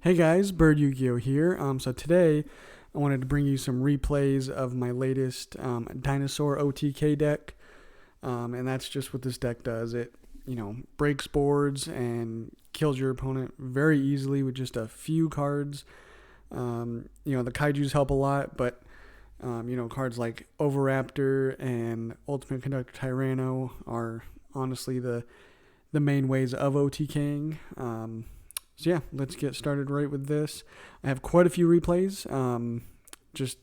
Hey guys, Bird Yugioh here. So today I wanted to bring you some replays of my latest Dinosaur OTK deck, and that's just what this deck does. It, breaks boards and kills your opponent very easily with just a few cards. The Kaiju's help a lot, but cards like Oviraptor and Ultimate Conductor Tyranno are honestly the main ways of OTKing. So yeah, let's get started right with this. I have quite a few replays.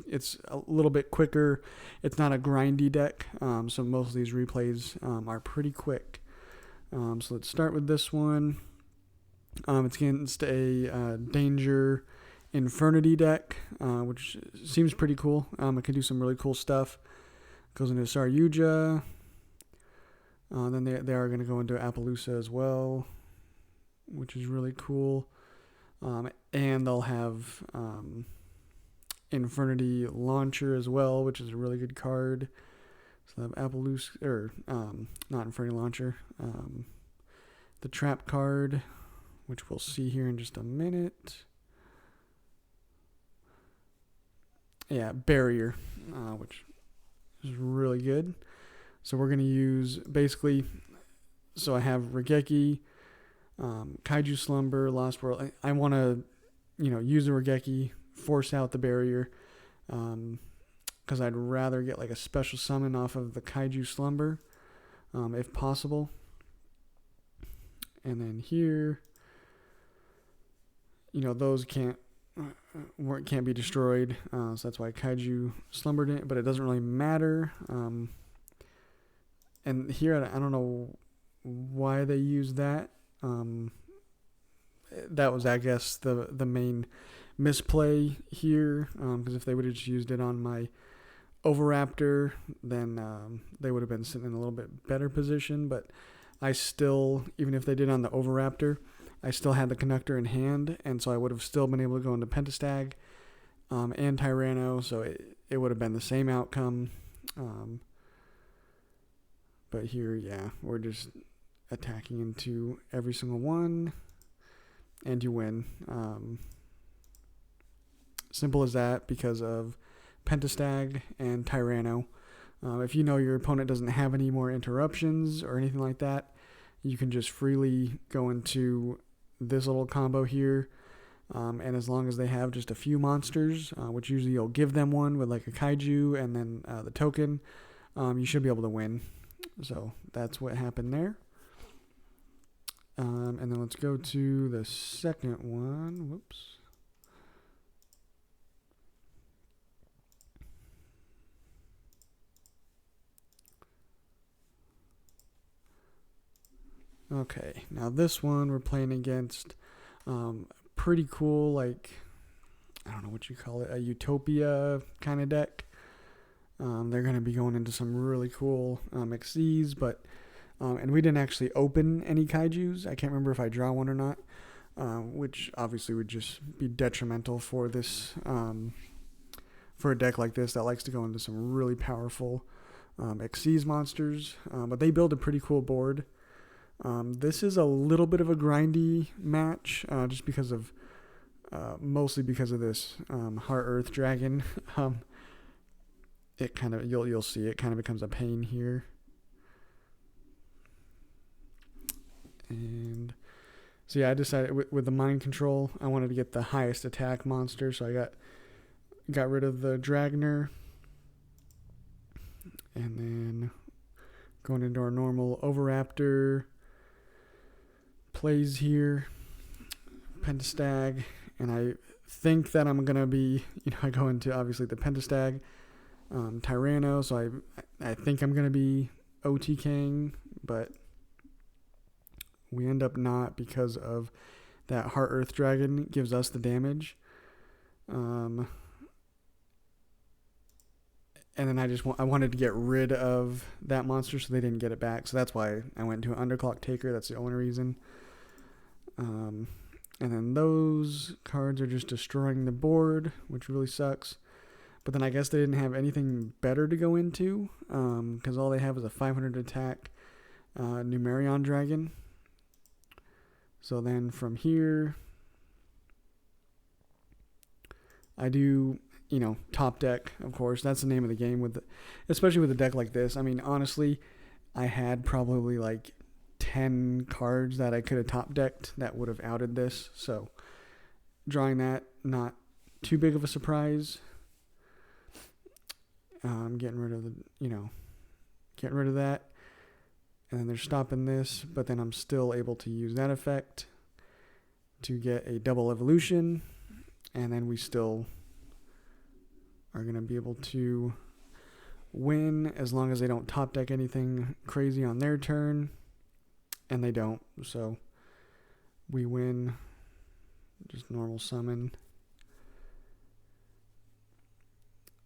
It's a little bit quicker. It's not a grindy deck, so most of these replays are pretty quick. So let's start with this one. It's against a Danger Infernity deck, which seems pretty cool. It can do some really cool stuff. Goes into Yugioh. Then they are going to go into Appaloosa as well, which is really cool. And they'll have Infernity Launcher as well, which is a really good card. So they have Appaloosa, or not Infernity Launcher, the Trap card, which we'll see here in just a minute. Yeah, Barrier, which is really good. So we're going to use basically, so I have Regeki, Kaiju Slumber, Lost World. I want to, use the Regeki, force out the Barrier, because I'd rather get like a special summon off of the Kaiju Slumber, if possible. And then here, those can't be destroyed, so that's why Kaiju Slumbered it, but it doesn't really matter. And here, I don't know why they use that. That was, I guess, the main misplay here, because if they would have just used it on my Oviraptor, then they would have been sitting in a little bit better position. But I still, even if they did on the Oviraptor, I still had the Conductor in hand, and so I would have still been able to go into Pentastag and Tyranno, so it would have been the same outcome. But here, yeah, we're just attacking into every single one, and you win. Simple as that, because of Pentastag and Tyranno. If you know your opponent doesn't have any more interruptions or anything like that, you can just freely go into this little combo here. And as long as they have just a few monsters, which usually you'll give them one with like a Kaiju and then the token, you should be able to win. So that's what happened there. And then let's go to the second one. Whoops. Okay, now this one we're playing against pretty cool, like, I don't know what you call it, a Utopia kind of deck. They're going to be going into some really cool XCs, but and we didn't actually open any Kaijus. I can't remember if I draw one or not, which obviously would just be detrimental for this, for a deck like this that likes to go into some really powerful XCs monsters. But they build a pretty cool board. This is a little bit of a grindy match, just because of, mostly because of this Heart Earth Dragon. It kind of, you'll see it kind of becomes a pain here. And so yeah, I decided with the mind control, I wanted to get the highest attack monster, so I got rid of the Dragner, and then going into our normal Oviraptor plays here, Pentastag, and I think that I'm gonna be, I go into obviously the Pentastag, Tyranno, so I think I'm gonna be OTKing, but we end up not, because of that Heart Earth Dragon gives us the damage. And then I wanted to get rid of that monster so they didn't get it back. So that's why I went to an Underclock Taker. That's the only reason. And then those cards are just destroying the board, which really sucks. But then I guess they didn't have anything better to go into, because all they have is a 500 attack Numerion Dragon. So then from here, I do, top deck, of course. That's the name of the game, especially with a deck like this. I mean, honestly, I had probably like 10 cards that I could have top decked that would have outed this. So drawing that, not too big of a surprise. Getting rid of getting rid of that. And then they're stopping this, but then I'm still able to use that effect to get a double evolution. And then we still are going to be able to win as long as they don't top deck anything crazy on their turn. And they don't. So we win. Just normal summon.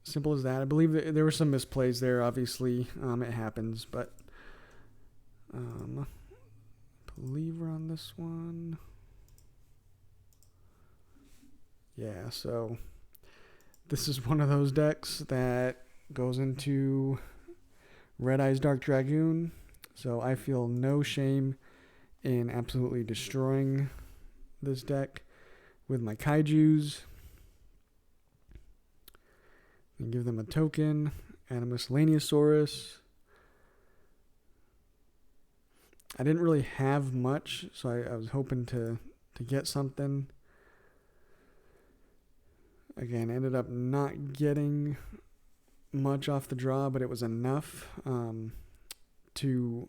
Simple as that. I believe that there were some misplays there, obviously. It happens, but I believe we're on this one. Yeah, so this is one of those decks that goes into Red Eyes Dark Dragoon. So I feel no shame in absolutely destroying this deck with my kaijus. And give them a token and a Miscellaneousaurus. I didn't really have much, so I was hoping to get something. Again, ended up not getting much off the draw, but it was enough to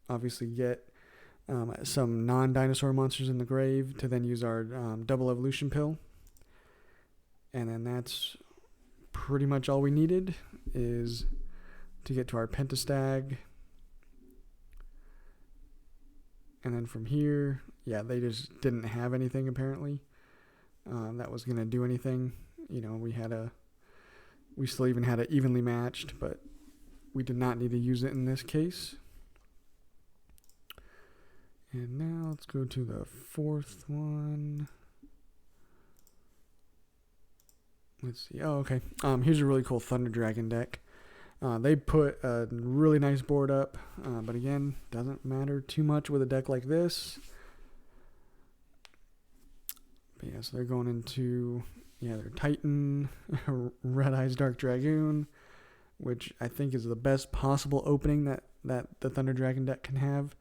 obviously get some non-dinosaur monsters in the grave to then use our double evolution pill. And then that's pretty much all we needed is to get to our pentastag. And then from here, yeah, they just didn't have anything apparently that was going to do anything. We still even had it evenly matched, but we did not need to use it in this case. And now let's go to the fourth one. Let's see. Oh, okay. Here's a really cool Thunder Dragon deck. They put a really nice board up, but again, doesn't matter too much with a deck like this. But yeah, so they're going into their Titan, Red Eyes Dark Dragoon, which I think is the best possible opening that the Thunder Dragon deck can have.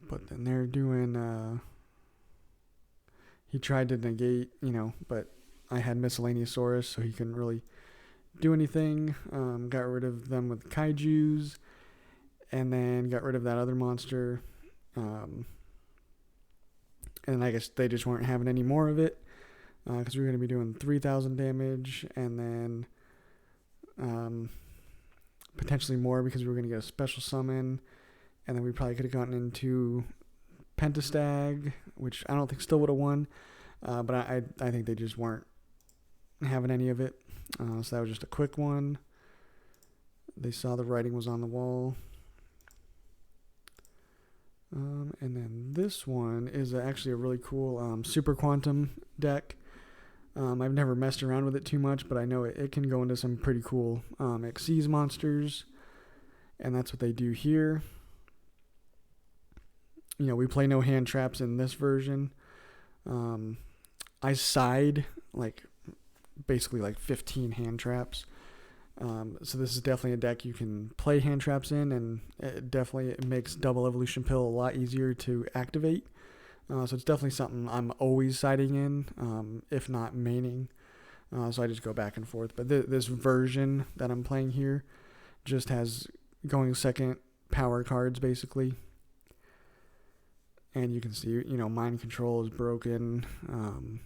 But then they're doing he tried to negate, but I had Miscellaneousaurus, so he couldn't really do anything. Got rid of them with kaijus, and then got rid of that other monster. And I guess they just weren't having any more of it, because we were going to be doing 3,000 damage, and then potentially more because we were going to get a special summon, and then we probably could have gotten into Pentastag, which I don't think still would have won, but I think they just weren't having any of it. So that was just a quick one. They saw the writing was on the wall. And then this one is actually a really cool Super Quantum deck. I've never messed around with it too much, but I know it can go into some pretty cool Xyz monsters, and that's what they do here. We play no hand traps in this version. I side basically 15 hand traps. So this is definitely a deck you can play hand traps in, and it makes double evolution pill a lot easier to activate. So it's definitely something I'm always siding in, if not maining. So I just go back and forth. But this version that I'm playing here just has going second power cards basically. And you can see, mind control is broken. And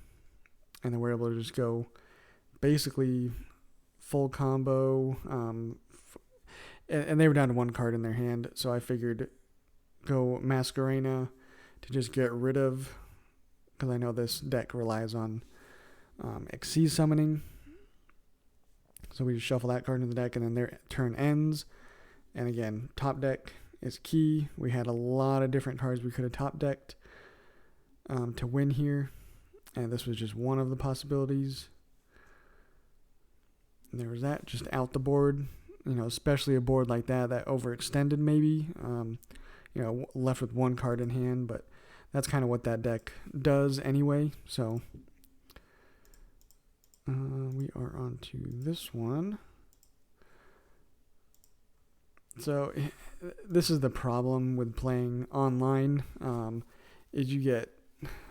then we're able to just go basically full combo. And they were down to one card in their hand. So I figured go Masquerena to just get rid of, because I know this deck relies on Xyz summoning. So we just shuffle that card in the deck, and then their turn ends. And again, top deck is key. We had a lot of different cards we could have top decked to win here, and this was just one of the possibilities. And there was that, just out the board, especially a board like that overextended maybe, left with one card in hand, but that's kind of what that deck does anyway. So we are on to this one. So this is the problem with playing online, is you get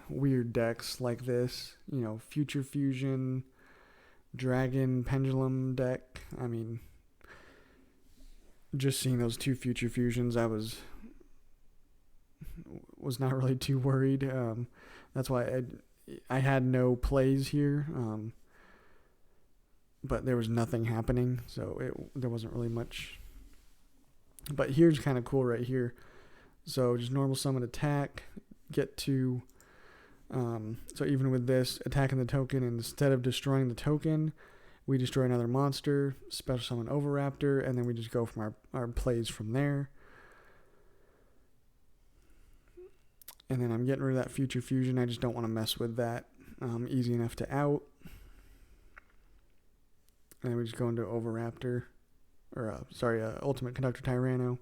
weird decks like this, you know, Future Fusion, Dragon, Pendulum deck. I mean, just seeing those two Future Fusions, I was not really too worried. That's why I had no plays here, but there was nothing happening, so there wasn't really much. But here's kind of cool right here. So just normal summon attack, get to, so even with this, attacking the token, and instead of destroying the token, we destroy another monster, special summon Overraptor, and then we just go from our plays from there. And then I'm getting rid of that Future Fusion. I just don't want to mess with that. Easy enough to out. And then we just go into Overraptor. Or, Ultimate Conductor Tyranno.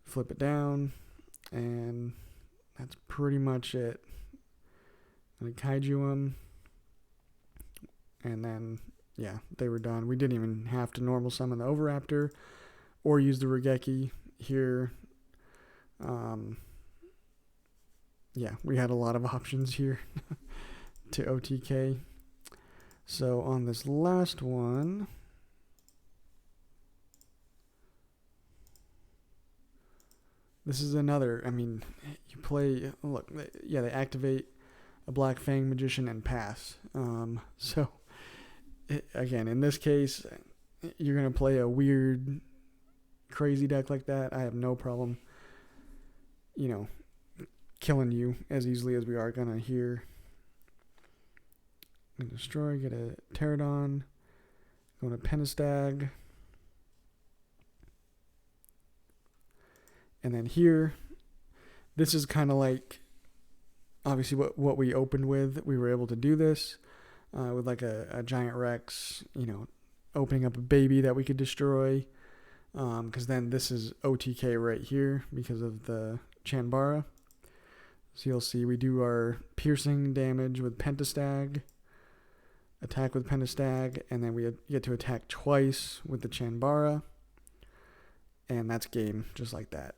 Flip it down. And that's pretty much it. I'm going to Kaiju them. And then, yeah, they were done. We didn't even have to normal summon the Overraptor or use the Regeki here. Yeah, we had a lot of options here to OTK. So on this last one, this is another, I mean, you play, look, yeah, they activate a Black Fang Magician and pass. So, again, in this case, you're going to play a weird, crazy deck like that. I have no problem, you know, killing you as easily as we are going to here. And destroy, get a Pterodon, go to Pentestag. And then here, this is kind of like, obviously what we opened with. We were able to do this with like a Giant Rex, you know, opening up a baby that we could destroy. Because then this is OTK right here because of the Chanbara. So you'll see we do our piercing damage with Pentestag, attack with Pentestag, and then we get to attack twice with the Chanbara. And that's game, just like that.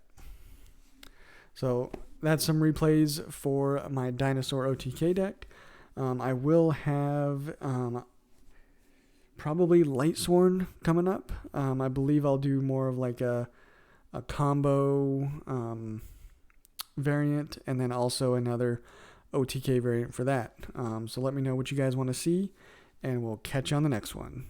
So that's some replays for my Dinosaur OTK deck. I will have probably Lightsworn coming up. I believe I'll do more of like a combo variant, and then also another OTK variant for that. So let me know what you guys want to see, and we'll catch you on the next one.